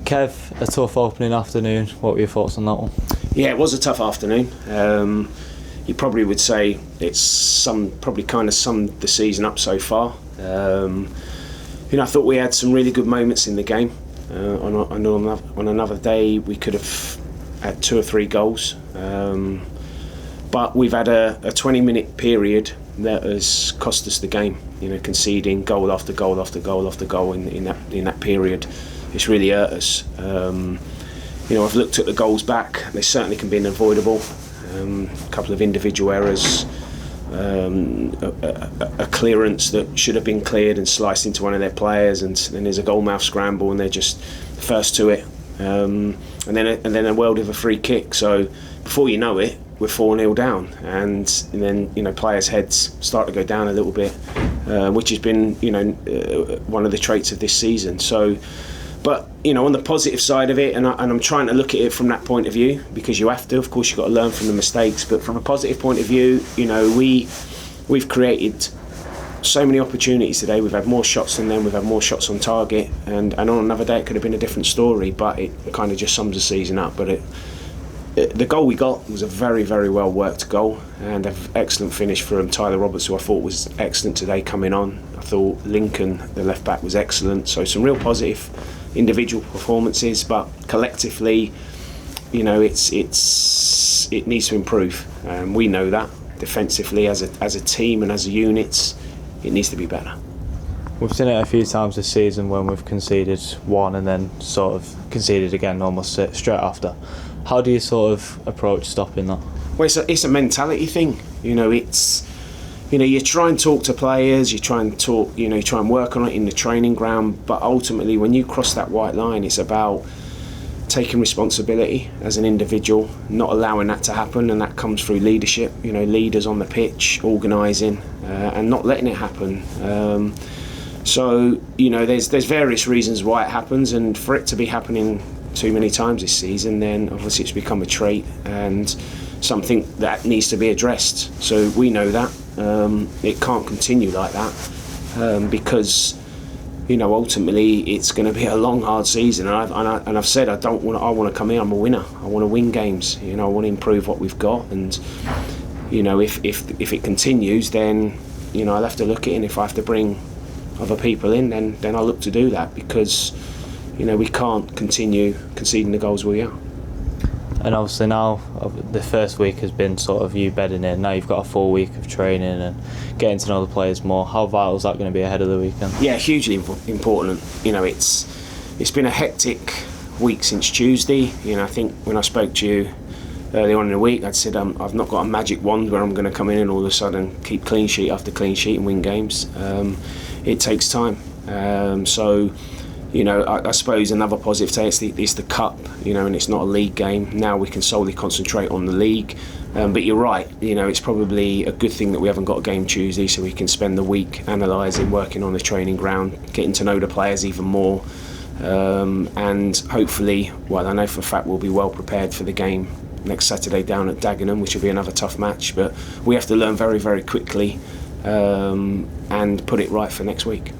Kev, a tough opening afternoon. What were your thoughts on that one? Yeah, it was a tough afternoon. You probably would say it's probably kind of summed the season up so far. I thought we had some really good moments in the game. On another day, we could have had 2 or 3 goals. But we've had a 20-minute period that has cost us the game. Conceding goal after goal after goal after goal in that period. It's really hurt us. I've looked at the goals back. They certainly can be unavoidable. A couple of individual errors, a clearance that should have been cleared and sliced into one of their players, and then there's a goalmouth scramble, and they're just first to it. And then a world of a free kick. So before you know it, we're 4-0 down, and then players' heads start to go down a little bit, which has been one of the traits of this season. So. But on the positive side of it, and I'm trying to look at it from that point of view, because you have to. Of course, you've got to learn from the mistakes. But from a positive point of view, we've created so many opportunities today. We've had more shots than them. We've had more shots on target. And on another day, it could have been a different story. But it kind of just sums the season up. But the goal we got was a very, very well worked goal, and an excellent finish from Tyler Roberts, who I thought was excellent today coming on. I thought Lincoln, the left back, was excellent. So some real positive individual performances, but collectively, it needs to improve. We know that defensively, as a team and as a unit, it needs to be better. We've seen it a few times this season when we've conceded one and then sort of conceded again almost straight after. How do you sort of approach stopping that? Well, it's a mentality thing. You try and talk to players, you try and work on it in the training ground, but ultimately when you cross that white line, it's about taking responsibility as an individual, not allowing that to happen, and that comes through leadership, leaders on the pitch, organising, and not letting it happen. So there's various reasons why it happens, and for it to be happening too many times this season, then obviously it's become a trait and something that needs to be addressed. So we know that. It can't continue like that, because ultimately it's going to be a long, hard season. And I've said I want to come in. I'm a winner. I want to win games. I want to improve what we've got. And if it continues, then I'll have to look at it. And if I have to bring other people in, then I'll look to do that, because we can't continue conceding the goals we are. And obviously now the first week has been sort of you bedding in. Now you've got a full week of training and getting to know the players more. How vital is that going to be ahead of the weekend? Yeah, hugely important. It's been a hectic week since Tuesday. I think when I spoke to you early on in the week, I'd said I've not got a magic wand where I'm going to come in and all of a sudden keep clean sheet after clean sheet and win games. It takes time. I suppose another positive today is the cup, and it's not a league game. Now we can solely concentrate on the league. But you're right, it's probably a good thing that we haven't got a game Tuesday, so we can spend the week analysing, working on the training ground, getting to know the players even more. And hopefully, I know for a fact we'll be well prepared for the game next Saturday down at Dagenham, which will be another tough match. But we have to learn very, very quickly and put it right for next week.